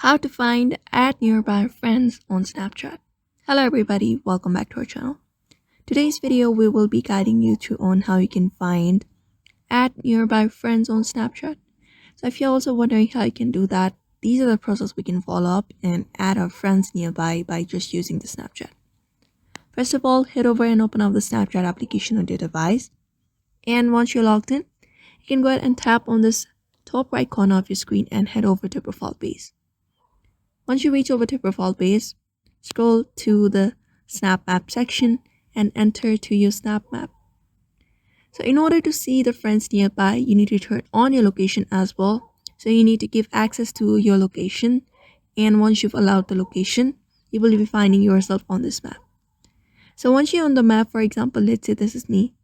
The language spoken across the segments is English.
How to find add nearby friends on Snapchat. Hello everybody, welcome back to our channel. Today's video we will be guiding you through on how you can find add nearby friends on Snapchat. So if you're also wondering how you can do that, these are the process we can follow up and add our friends nearby by just using the Snapchat. First of all, head over and open up the Snapchat application on your device. And once you're logged in, you can go ahead and tap on this top right corner of your screen and head over to profile page. Once you reach over to profile page, scroll to the Snap Map section and enter to your Snap Map. So in order to see the friends nearby, you need to turn on your location as well. So you need to give access to your location, and once you've allowed the location, you will be finding yourself on this map. So once you're on the map, for example, let's say this is me.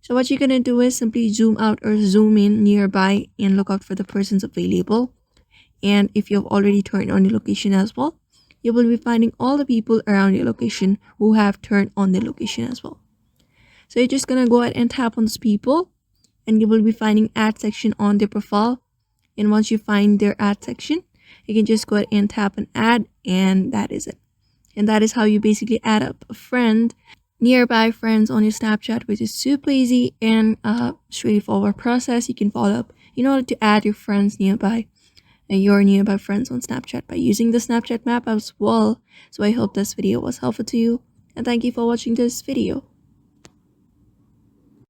So what you're gonna do is simply zoom out or zoom in nearby and look out for the persons available. And if you've already turned on your location as well, you will be finding all the people around your location who have turned on their location as well. So you're just gonna go ahead and tap on those people, and you will be finding add section on their profile. And once you find their add section, you can just go ahead and tap an add, and that is it. And that is how you basically add up a friend, nearby friends on your Snapchat, which is super easy and straightforward process you can follow up in order to add your friends nearby and your nearby friends on Snapchat by using the Snapchat map as well. So I hope this video was helpful to you, and thank you for watching this video.